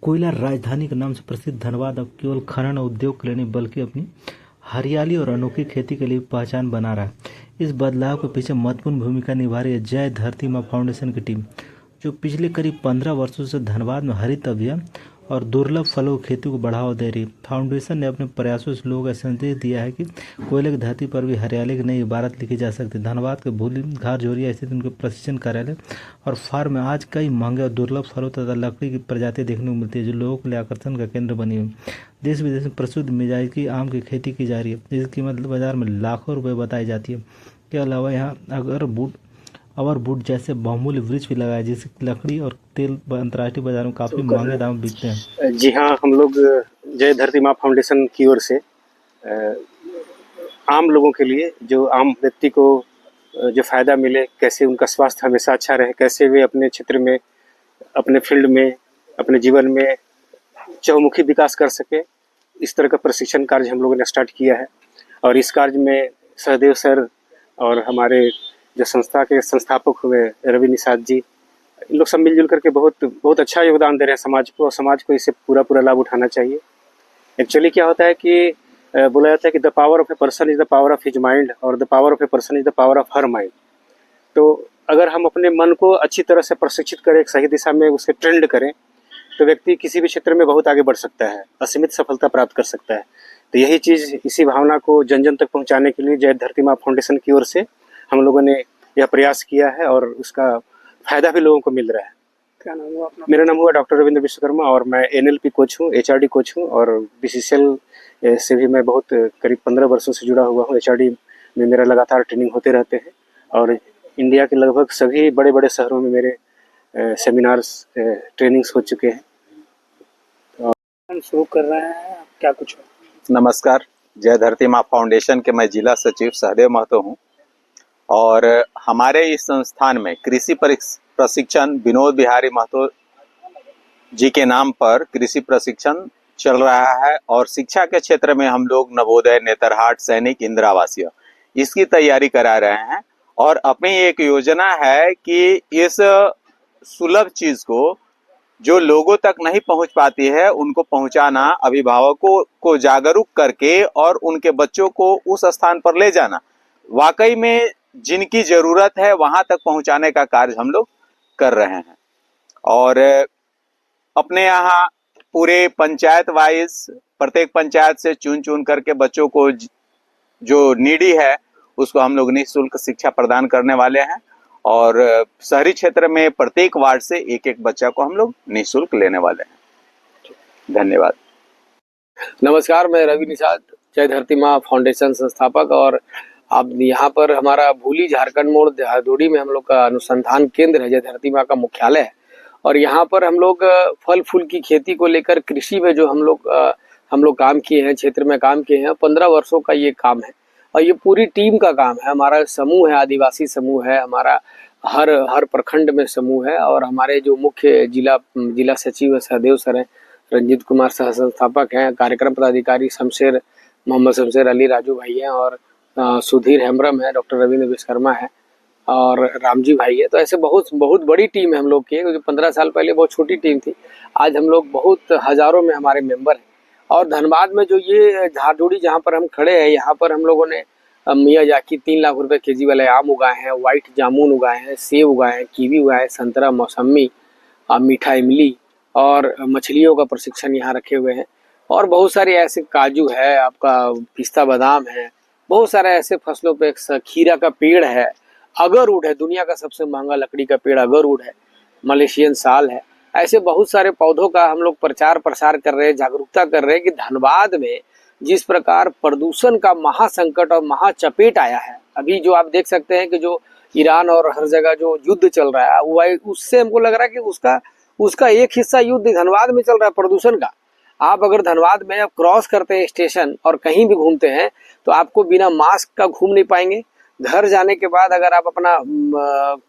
कोयला राजधानी के नाम से प्रसिद्ध धनबाद अब केवल खनन उद्योग के लिए नहीं बल्कि अपनी हरियाली और अनोखी खेती के लिए पहचान बना रहा है। इस बदलाव के पीछे महत्वपूर्ण भूमिका निभा रही है जय धरती माँ फाउंडेशन की टीम, जो पिछले करीब 15 वर्षों से धनबाद में हरित अभियान और दुर्लभ फलों की खेती को बढ़ावा दे रही है। फाउंडेशन ने अपने प्रयासों से लोगों को संदेश दिया है कि कोयले की धरती पर भी हरियाली की नई इबारत लिखी जा सकती है। धनबाद के भूली घाट जोरिया स्थित उनके प्रशिक्षण कार्यालय और फार्म में आज कई महंगे और दुर्लभ फलों तथा लकड़ी की प्रजातियां देखने को मिलती है, जो लोगों के लिए आकर्षण का केंद्र बनी हुई। देश विदेश में प्रसिद्ध मिजाजी आम की खेती की जा रही है, जिसकी कीमत बाजार में लाखों रुपए बताई जाती है। के अलावा यहाँ अवरवुड जैसे बहुमूल्य वृक्ष भी लगाए, जिसकी लकड़ी और तेल अंतर्राष्ट्रीय बाजार में काफी महंगे दाम में बिकते हैं। जी हाँ, हम लोग जय धरती माँ फाउंडेशन की ओर से आम लोगों के लिए, जो आम व्यक्ति को जो फायदा मिले, कैसे उनका स्वास्थ्य हमेशा अच्छा रहे, कैसे वे अपने क्षेत्र में, अपने फील्ड में, अपने जीवन में चहुमुखी विकास कर सके, इस तरह का प्रशिक्षण कार्य हम लोगों ने स्टार्ट किया है। और इस कार्य में सहदेव सर और हमारे जो संस्था के संस्थापक हुए रवि निषाद जी, इन लोग सब मिलजुल करके बहुत अच्छा योगदान दे रहे हैं समाज को, और समाज को इससे पूरा लाभ उठाना चाहिए। एक्चुअली क्या होता है कि बोला जाता है कि the power of a person is the power of his mind और the power of a person is the power of her mind. तो अगर हम अपने मन को अच्छी तरह से प्रशिक्षित करें, एक सही दिशा में उसे ट्रेंड करें, तो व्यक्ति किसी भी क्षेत्र में बहुत आगे बढ़ सकता है, असीमित सफलता प्राप्त कर सकता है। तो यही चीज़, इसी भावना को जन जन तक पहुँचाने के लिए जय धरती माँ फाउंडेशन की ओर से हम लोगों ने यह प्रयास किया है, और उसका फायदा भी लोगों को मिल रहा है। क्या नाम हुआ अपना? मेरा नाम हुआ डॉक्टर रविंद्र विश्वकर्मा, और मैं NLP कोच हूँ, HRD कोच हूँ, और BCCL से भी मैं बहुत करीब 15 वर्षों से जुड़ा हुआ हूँ। HRD में मेरा लगातार ट्रेनिंग होते रहते हैं, और इंडिया के लगभग सभी बड़े बड़े शहरों में मेरे सेमिनार्स, ट्रेनिंग्स हो चुके हैं। हम शुरू कर रहे हैं, क्या कुछ हो? नमस्कार, जय धरती माँ फाउंडेशन के मैं जिला सचिव सहदेव महतो हूँ, और हमारे इस संस्थान में कृषि प्रशिक्षण विनोद बिहारी महतो जी के नाम पर कृषि प्रशिक्षण चल रहा है। और शिक्षा के क्षेत्र में हम लोग नवोदय, नेतरहाट, सैनिक, इंदिरा आवासीय इसकी तैयारी करा रहे हैं। और अपनी एक योजना है कि इस सुलभ चीज को जो लोगों तक नहीं पहुंच पाती है उनको पहुंचाना, अभिभावकों को जागरूक करके और उनके बच्चों को उस स्थान पर ले जाना, वाकई में जिनकी जरूरत है वहां तक पहुंचाने का कार्य हम लोग कर रहे हैं। और अपने यहाँ पूरे पंचायत वाइज प्रत्येक पंचायत से चुन करके बच्चों को जो नीडी है उसको हम लोग निःशुल्क शिक्षा प्रदान करने वाले हैं। और शहरी क्षेत्र में प्रत्येक वार्ड से एक एक बच्चा को हम लोग निःशुल्क लेने वाले हैं। धन्यवाद। नमस्कार, मैं रवि निषाद, जय धरती माँ फाउंडेशन संस्थापक। और अब यहाँ पर हमारा भूली झारखंड मोड़ हरदोड़ी में हम लोग का अनुसंधान केंद्र है, जय धरती माँ का मुख्यालय है। और यहाँ पर हम लोग फल फूल की खेती को लेकर कृषि में जो हम लोग काम किए हैं, क्षेत्र में काम किए हैं, 15 वर्षों का ये काम है। और ये पूरी टीम का काम है। हमारा समूह है, आदिवासी समूह है, हमारा हर प्रखंड में समूह है। और हमारे जो मुख्य जिला सचिव सहदेव सर हैं, रंजीत कुमार सह संस्थापक हैं, कार्यक्रम पदाधिकारी मोहम्मद शमशेर अली राजू भाई हैं, और सुधीर हेम्ब्रम है, डॉक्टर रविंद्र विश्वकर्मा है, और रामजी भाई है। तो ऐसे बहुत बड़ी टीम है हम लोग की, क्योंकि 15 साल पहले बहुत छोटी टीम थी। आज हम लोग बहुत हजारों में हमारे मेंबर हैं। और धनबाद में जो ये झारडोड़ी जहाँ पर हम खड़े हैं, यहाँ पर हम लोगों ने मियाजाकी 3 लाख रुपए केजी वाले आम उगाए हैं, व्हाइट जामुन उगाए हैं, सेब उगाए हैं, कीवी उगाए हैं, संतरा, मौसमी, मीठा इमली, और मछलियों का प्रशिक्षण यहाँ रखे हुए हैं। और बहुत सारे ऐसे काजू है, आपका पिस्ता बादाम है, बहुत सारे ऐसे फसलों पे, खीरा का पेड़ है, अगरवुड है, दुनिया का सबसे महंगा लकड़ी का पेड़ अगरवुड है, मलेशियन साल है। ऐसे बहुत सारे पौधों का हम लोग प्रचार प्रसार कर रहे हैं, जागरूकता कर रहे हैं कि धनबाद में जिस प्रकार प्रदूषण का महासंकट और महाचपेट आया है, अभी जो आप देख सकते हैं कि जो ईरान और हर जगह जो युद्ध चल रहा है, वो उससे हमको लग रहा है कि उसका एक हिस्सा युद्ध धनबाद में चल रहा है, प्रदूषण का। आप अगर धनबाद में क्रॉस करते हैं स्टेशन और कहीं भी घूमते हैं तो आपको बिना मास्क का घूम नहीं पाएंगे। घर जाने के बाद अगर आप अपना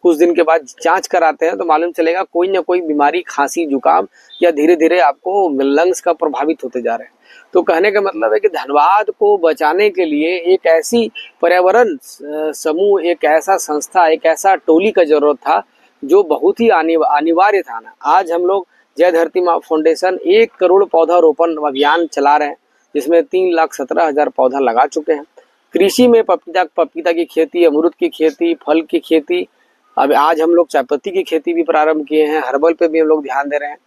कुछ दिन के बाद जांच कराते हैं तो मालूम चलेगा कोई ना कोई बीमारी, खांसी, जुकाम, या धीरे धीरे आपको लंग्स का प्रभावित होते जा रहे हैं। तो कहने का मतलब है कि धनबाद को बचाने के लिए एक ऐसी पर्यावरण समूह, एक ऐसा संस्था, एक ऐसा टोली का जरूरत था जो बहुत ही अनिवार्य था ना। आज हम लोग जय धरती माँ फाउंडेशन 1 करोड़ पौधारोपण अभियान चला रहे हैं, जिसमें 3,17,000 पौधा लगा चुके हैं। कृषि में पपीता की खेती, अमरूद की खेती, फल की खेती, अब आज हम लोग चाय पत्ती की खेती भी प्रारंभ किए हैं, हर्बल पे भी हम लोग ध्यान दे रहे हैं।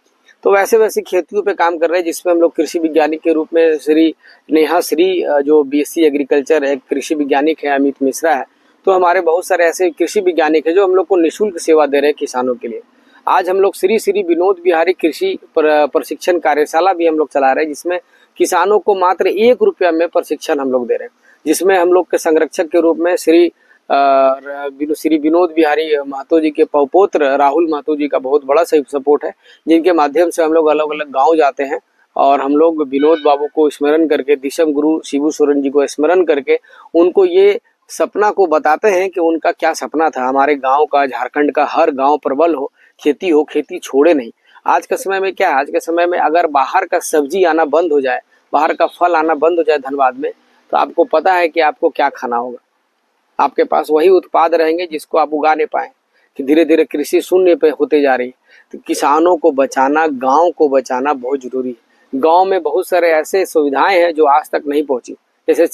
तो वैसे खेतियों पे काम कर रहे हैं, जिसमें हम लोग कृषि वैज्ञानिक के रूप में श्री नेहा श्री जो बीएससी एग्रीकल्चर एक कृषि वैज्ञानिक है, अमित मिश्रा है। तो हमारे बहुत सारे ऐसे कृषि वैज्ञानिक है जो हम लोग को निःशुल्क सेवा दे रहे हैं किसानों के लिए। आज हम लोग श्री विनोद बिहारी कृषि प्रशिक्षण कार्यशाला भी हम लोग चला रहे हैं, जिसमें किसानों को मात्र 1 रुपया में प्रशिक्षण हम लोग दे रहे हैं, जिसमें हम लोग के संरक्षक के रूप में श्री विनोद बिहारी महतो जी के पौपुत्र राहुल महतो जी का बहुत बड़ा सपोर्ट है, जिनके माध्यम से हम लोग अलग अलग गांव जाते हैं और हम लोग विनोद बाबू को स्मरण करके, दिशम गुरु शिबू सोरेन जी को स्मरण करके उनको ये सपना को बताते हैं कि उनका क्या सपना था, हमारे गांव का, झारखंड का हर गांव प्रबल हो, खेती छोड़े नहीं। आज के समय में क्या है, आज के समय में अगर बाहर का सब्जी आना बंद हो जाए, बाहर का फल आना बंद हो जाए धनबाद में, तो आपको पता है कि आपको क्या खाना होगा। आपके पास वही उत्पाद रहेंगे जिसको आप उगा नहीं पाए, कि धीरे धीरे कृषि शून्य पे होते जा रही है। तो किसानों को बचाना, गांव को बचाना बहुत जरूरी है। गांव में बहुत सारे ऐसे सुविधाएं हैं जो आज तक नहीं पहुंची, जैसे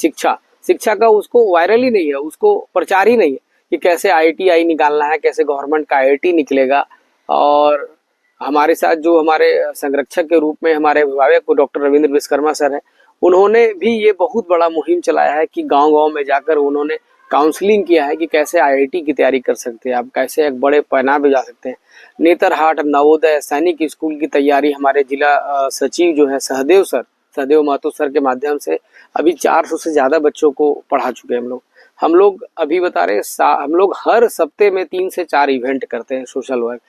शिक्षा का उसको वायरल ही नहीं है, उसको प्रचार ही नहीं है कि कैसे IITI निकालना है, कैसे गवर्नमेंट का IIT निकलेगा। और हमारे साथ जो हमारे संरक्षक के रूप में हमारे अभिभावक डॉक्टर रविंद्र विश्वकर्मा सर हैं, उन्होंने भी ये बहुत बड़ा मुहिम चलाया है कि गांव-गांव में जाकर उन्होंने काउंसलिंग किया है कि कैसे IIT की तैयारी कर सकते हैं आप, कैसे एक बड़े पैमाने पे जा सकते हैं। नेतरहाट नवोदय सैनिक स्कूल की तैयारी हमारे जिला सचिव जो है सहदेव महतो सर के माध्यम से अभी 400 से ज्यादा बच्चों को पढ़ा चुके हैं हम लोग अभी बता रहे हम लोग हर सप्ते में 3 से 4 इवेंट करते हैं सोशल वर्क।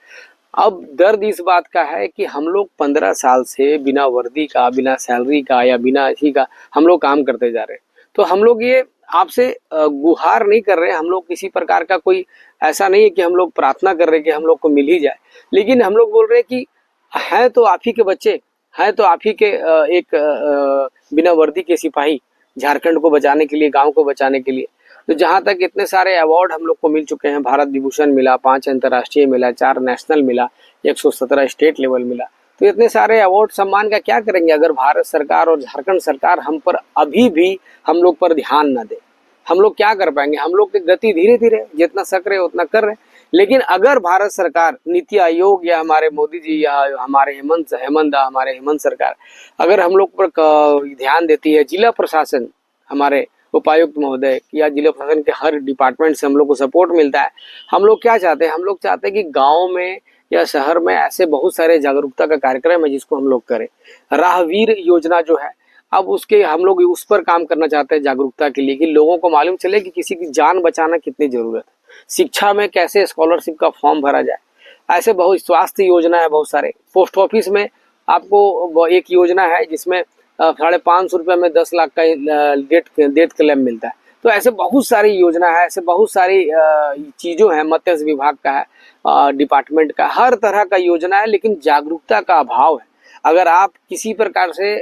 अब दर्द इस बात का है कि हम लोग 15 साल से बिना वर्दी का, बिना सैलरी का या बिना इसी का हम लोग काम करते जा रहे हैं। तो हम लोग ये आपसे गुहार नहीं कर रहे हैं, हम लोग किसी प्रकार का कोई ऐसा नहीं है कि हम लोग प्रार्थना कर रहे हैं कि हम लोग को मिल ही जाए, लेकिन हम लोग बोल रहे हैं कि हैं तो आप ही के बच्चे, हैं तो आप ही के एक बिना वर्दी के सिपाही, झारखंड को बचाने के लिए, गांव को बचाने के लिए। तो जहां तक इतने सारे अवार्ड हम लोग को मिल चुके हैं, भारत विभूषण मिला, 5 अंतर्राष्ट्रीय मिला, 4 नेशनल मिला, 117 स्टेट लेवल मिला। तो इतने सारे अवार्ड सम्मान का क्या करेंगे अगर भारत सरकार और झारखंड सरकार हम पर अभी भी हम लोग पर ध्यान न दे। हम लोग क्या कर पाएंगे, हम लोग की गति धीरे धीरे जितना सक रहे उतना कर रहे। लेकिन अगर भारत सरकार, नीति आयोग या हमारे मोदी जी या हमारे हेमंत सरकार अगर हम लोग पर ध्यान देती है, जिला प्रशासन, हमारे उपायुक्त महोदय या जिला प्रशासन के हर डिपार्टमेंट से हम लोग को सपोर्ट मिलता है। हम लोग क्या चाहते हैं, हम लोग चाहते हैं कि गाँव में या शहर में ऐसे बहुत सारे जागरूकता का कार्यक्रम है जिसको हम लोग करें। राहवीर योजना जो है, अब उसके हम लोग उस पर काम करना चाहते हैं जागरूकता के लिए, कि लोगों को मालूम चले कि किसी की जान बचाना कितनी जरूरत है। शिक्षा में कैसे स्कॉलरशिप का फॉर्म भरा जाए, ऐसे बहुत स्वास्थ्य योजना है बहुत सारे। पोस्ट ऑफिस में आपको एक योजना है जिसमें 550 रुपये में 10 लाख का डेथ क्लेम मिलता है। तो ऐसे बहुत सारी योजना है, ऐसे बहुत सारी चीजों है, मत्स्य विभाग का है, डिपार्टमेंट का, हर तरह का योजना है, लेकिन जागरूकता का अभाव है। अगर आप किसी प्रकार से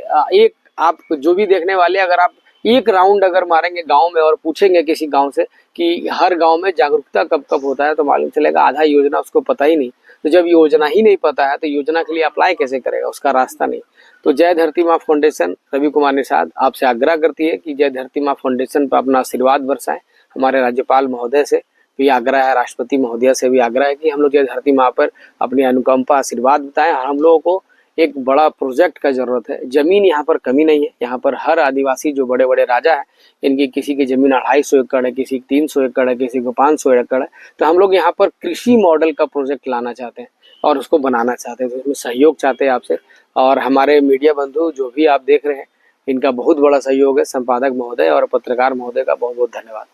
आप जो भी देखने वाले, अगर आप एक राउंड अगर मारेंगे गांव में और पूछेंगे किसी गांव से कि हर गांव में जागरूकता कब कब होता है, तो मालूम चलेगा आधा योजना उसको पता ही नहीं। तो जब योजना ही नहीं पता है तो योजना के लिए अप्लाई कैसे करेगा, उसका रास्ता नहीं। तो जय धरती माँ फाउंडेशन रवि कुमार निषाद आपसे आग्रह करती है कि जय धरती माँ फाउंडेशन पर अपना आशीर्वाद बरसाएं। हमारे राज्यपाल महोदय से भी आग्रह है, राष्ट्रपति महोदया से भी आग्रह है कि हम लोग जय धरती माँ पर अपनी अनुकंपा आशीर्वाद बताएं। हम लोगों को एक बड़ा प्रोजेक्ट का जरूरत है। जमीन यहाँ पर कमी नहीं है, यहाँ पर हर आदिवासी जो बड़े बड़े राजा है, इनकी किसी की जमीन 250 एकड़ है, किसी की 300 एकड़ है, किसी को 500 एकड़ है। तो हम लोग यहाँ पर कृषि मॉडल का प्रोजेक्ट लाना चाहते हैं और उसको बनाना चाहते हैं। तो इसमें सहयोग चाहते हैं आपसे, और हमारे मीडिया बंधु जो भी आप देख रहे हैं, इनका बहुत बड़ा सहयोग है। संपादक महोदय और पत्रकार महोदय का बहुत बहुत धन्यवाद।